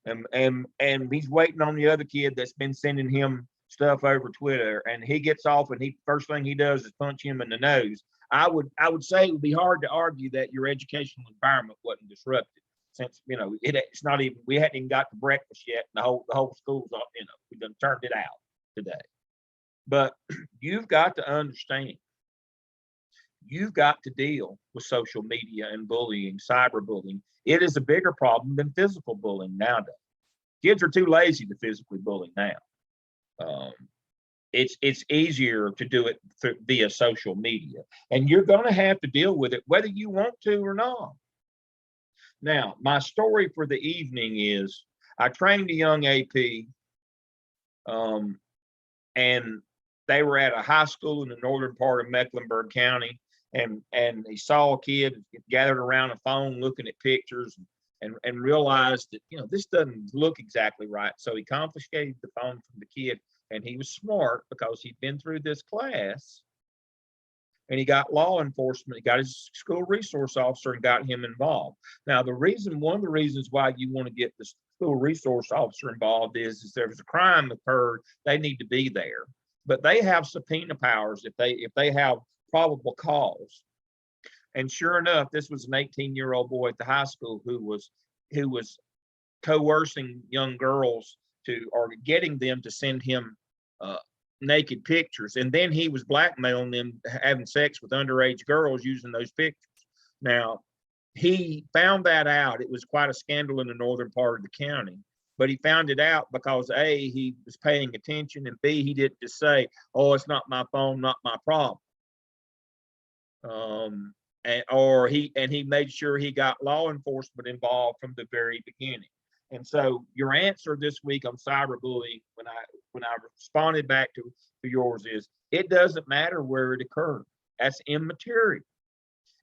and he's waiting on the other kid that's been sending him stuff over Twitter, and he gets off and first thing he does is punch him in the nose, I would say it would be hard to argue that your educational environment wasn't disrupted. Since it's not even, we hadn't even got to breakfast yet, and the whole school's off, we done turned it out today. But you've got to understand, you've got to deal with social media and bullying, cyberbullying. It is a bigger problem than physical bullying nowadays. Kids are too lazy to physically bully now. It's easier to do it via social media, and you're going to have to deal with it whether you want to or not. Now, my story for the evening is I trained a young AP, and they were at a high school in the northern part of Mecklenburg County, and he saw a kid gathered around a phone looking at pictures and realized that, this doesn't look exactly right. So he confiscated the phone from the kid, and he was smart because he'd been through this class, and he got law enforcement, he got his school resource officer and got him involved. Now, one of the reasons why you want to get the school resource officer involved is if there's a crime occurred, they need to be there. But they have subpoena powers if they have probable cause. And sure enough, this was an 18-year-old boy at the high school who was coercing young girls or getting them to send him naked pictures, and then he was blackmailing them, having sex with underage girls using those pictures. Now, he found that out. It was quite a scandal in the northern part of the county, but he found it out because A, he was paying attention, and B, he didn't just say, "Oh, it's not my phone, not my problem." He made sure he got law enforcement involved from the very beginning. And so your answer this week on cyberbullying, when I responded back to yours, is it doesn't matter where it occurred. That's immaterial.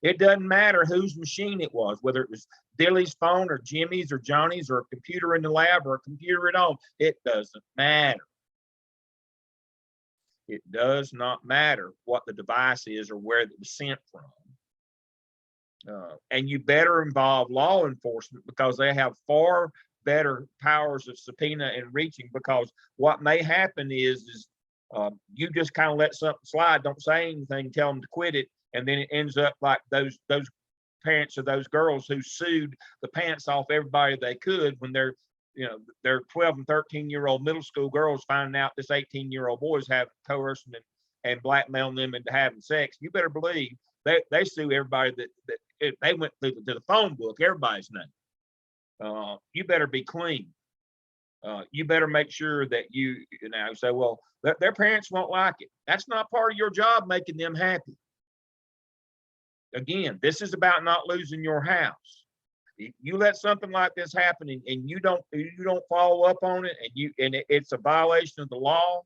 It doesn't matter whose machine it was, whether it was Billy's phone or Jimmy's or Johnny's or a computer in the lab or a computer at home. It doesn't matter. It does not matter what the device is or where it was sent from. And you better involve law enforcement because they have far better powers of subpoena and reaching, because what may happen is you just kind of let something slide, don't say anything, tell them to quit it, and then it ends up like those parents of those girls who sued the pants off everybody they could when they're 12 and 13-year-old middle school girls finding out this 18-year-old boys have coercing and blackmailing them into having sex. You better believe they sue everybody that they went to the phone book, everybody's name. You better be clean. You better make sure that you say, well, their parents won't like it. That's not part of your job, making them happy. Again, this is about not losing your house. If you let something like this happen and you don't follow up on it, and it's a violation of the law,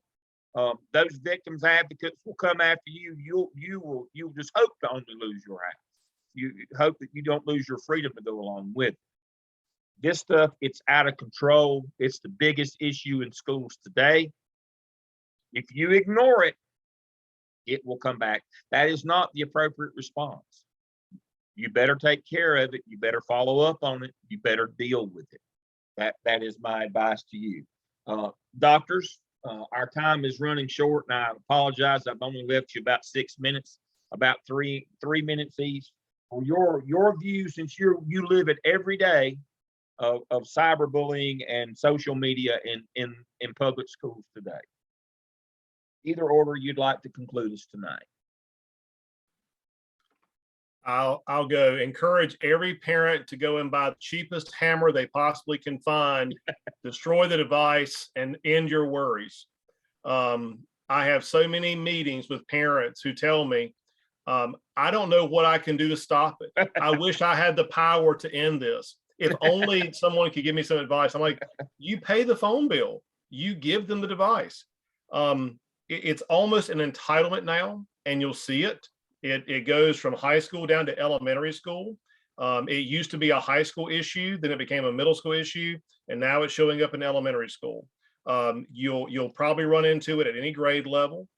those victims advocates will come after you. You'll just hope to only lose your house. You hope that you don't lose your freedom to go along with it. This stuff, it's out of control. It's the biggest issue in schools today. If you ignore it, it will come back. That is not the appropriate response. You better take care of it. You better follow up on it. You better deal with it. That is my advice to you. Doctors, our time is running short, and I apologize. I've only left you about 6 minutes, about three minutes each. For your view, since you live it every day, of cyberbullying and social media in public schools today. Either order you'd like to conclude us tonight. I'll go. Encourage every parent to go and buy the cheapest hammer they possibly can find, destroy the device, and end your worries. I have so many meetings with parents who tell me, I don't know what I can do to stop it. I wish I had the power to end this. If only someone could give me some advice. I'm like, you pay the phone bill, you give them the device. It's almost an entitlement now, and you'll see it. It goes from high school down to elementary school. It used to be a high school issue, then it became a middle school issue, and now it's showing up in elementary school. You'll probably run into it at any grade level.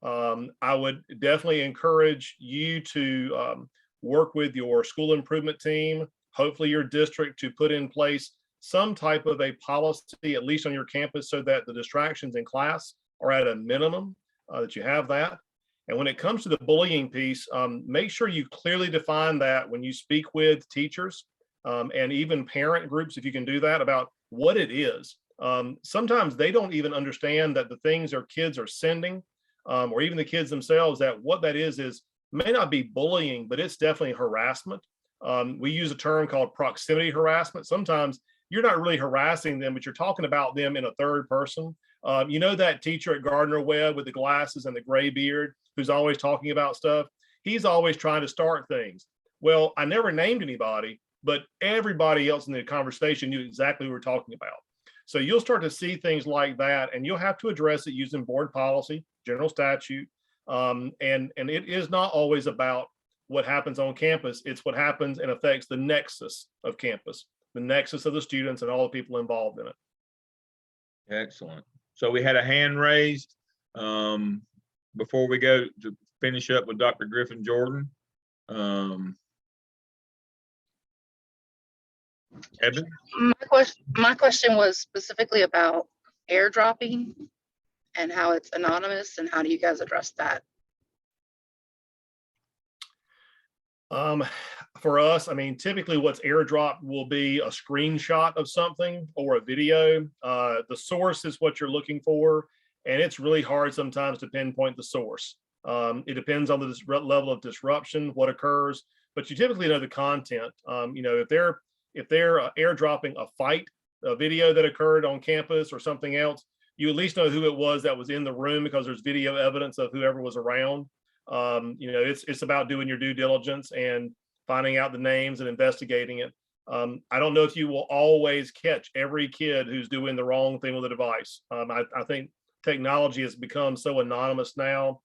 I would definitely encourage you to work with your school improvement team, hopefully your district, to put in place some type of a policy, at least on your campus, so that the distractions in class are at a minimum, that you have that. And when it comes to the bullying piece, make sure you clearly define that when you speak with teachers and even parent groups, if you can do that, about what it is. Sometimes they don't even understand that the things their kids are sending, or even the kids themselves, that what that is may not be bullying, but it's definitely harassment. We use a term called proximity harassment. Sometimes you're not really harassing them, but you're talking about them in a third person. You know that teacher at Gardner Webb with the glasses and the gray beard who's always talking about stuff? He's always trying to start things. Well, I never named anybody, but everybody else in the conversation knew exactly what we were talking about. So you'll start to see things like that, and you'll have to address it using board policy, general statute. And it is not always about what happens on campus. It's what happens and affects the nexus of campus, the nexus of the students and all the people involved in it. Excellent. So we had a hand raised before we go to finish up with Dr. Griffin Jordan. Evan? My question was specifically about airdropping and how it's anonymous, and how do you guys address that? For us, I mean, typically what's airdropped will be a screenshot of something or a video. The source is what you're looking for, and it's really hard sometimes to pinpoint the source. It depends on the level of disruption, what occurs, but you typically know the content. You know, if they're airdropping a video that occurred on campus or something else, you at least know who it was that was in the room, because there's video evidence of whoever was around. You know, it's about doing your due diligence and finding out the names and investigating it. I don't know if you will always catch every kid who's doing the wrong thing with a device. I think technology has become so anonymous now.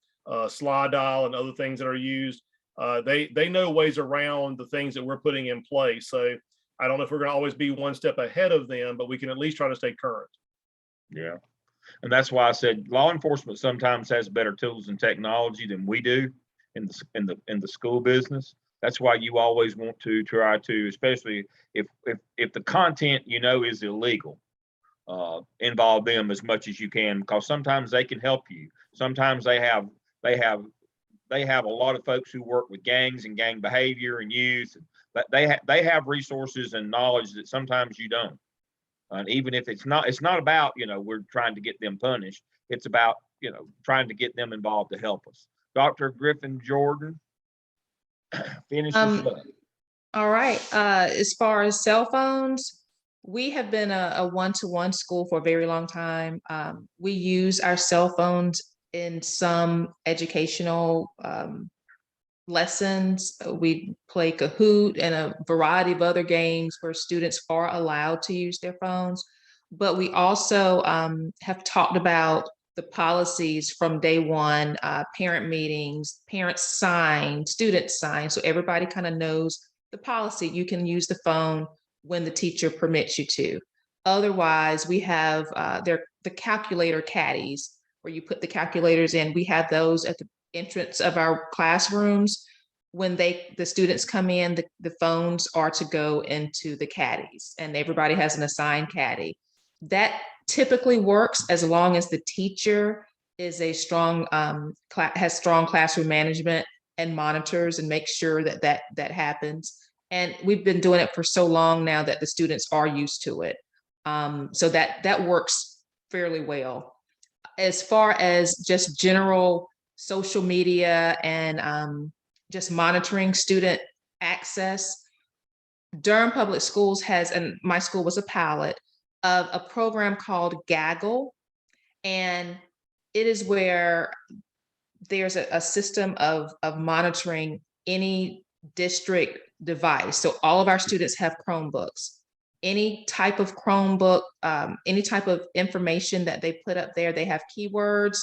Slide dial and other things that are used, they know ways around the things that we're putting in place. So I don't know if we're going to always be one step ahead of them, but we can at least try to stay current. Yeah. And that's why I said law enforcement sometimes has better tools and technology than we do in the school business. That's why you always want to try to, especially if the content is illegal, involve them as much as you can, because sometimes they can help you. Sometimes they have a lot of folks who work with gangs and gang behavior and youth, but they have resources and knowledge that sometimes you don't. And even if it's not about, we're trying to get them punished. It's about, trying to get them involved to help us. Dr. Griffin Jordan, finish this up. All right. As far as cell phones, we have been a one-to-one school for a very long time. We use our cell phones in some educational lessons. We play Kahoot and a variety of other games where students are allowed to use their phones. But we also have talked about the policies from day one, parent meetings, parents sign, students sign, so everybody kind of knows the policy. You can use the phone when the teacher permits you to. Otherwise, we have the calculator caddies where you put the calculators in. We have those at the entrance of our classrooms. When the students come in, the phones are to go into the caddies, and everybody has an assigned caddy. That typically works as long as the teacher is a strong has strong classroom management and monitors and makes sure that happens. And we've been doing it for so long now that the students are used to it. So that works fairly well. As far as just general social media and just monitoring student access, Durham Public Schools has, and my school was a pilot of a program called Gaggle. And it is where there's a system of monitoring any district device. So all of our students have Chromebooks. Any type of Chromebook, any type of information that they put up there, they have keywords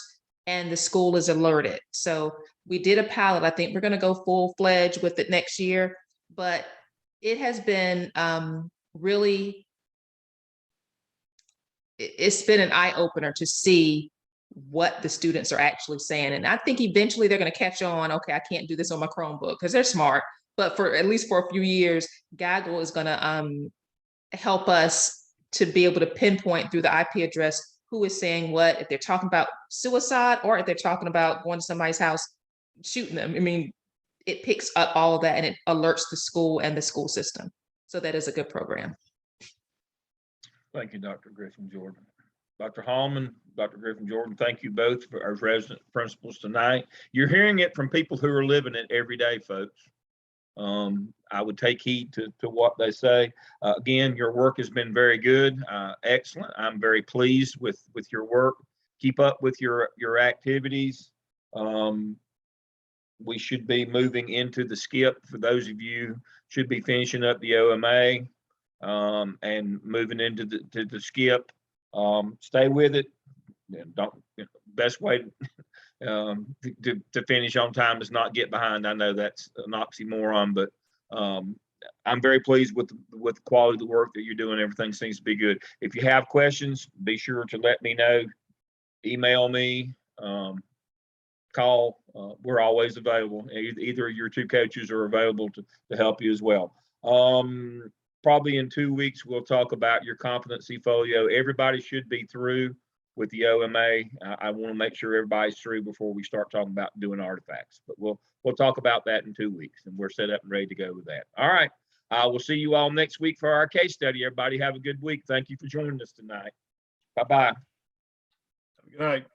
and the school is alerted. So we did a pilot. I think we're going to go full-fledged with it next year, but it has been really, it's been an eye-opener to see what the students are actually saying. And I think eventually they're going to catch on, okay, I can't do this on my Chromebook, because they're smart. But for at least for a few years, Gaggle is going to help us to be able to pinpoint through the IP address who is saying what, if they're talking about suicide or if they're talking about going to somebody's house, shooting them. I mean, it picks up all of that and it alerts the school and the school system. So that is a good program. Thank you, Dr. Griffin Jordan. Dr. Hallman, Dr. Griffin Jordan, thank you both for our resident principals tonight. You're hearing it from people who are living it every day, folks. I would take heed to what they say. Again, your work has been very good, excellent. I'm very pleased with your work. Keep up with your activities. We should be moving into the skip. For those of you, should be finishing up the OMA and moving into the skip. Stay with it. Don't, best way to finish on time is not get behind. I know that's an oxymoron, but I'm very pleased with the quality of the work that you're doing. Everything seems to be good. If you have questions, be sure to let me know. Email me, call. We're always available. Either of your two coaches are available to help you as well. Probably in 2 weeks, we'll talk about your competency folio. Everybody should be through with the OMA. I want to make sure everybody's through before we start talking about doing artifacts, but we'll talk about that in 2 weeks, and we're set up and ready to go with that. All right. We'll see you all next week for our case study. Everybody have a good week. Thank you for joining us tonight. Bye-bye. Good night.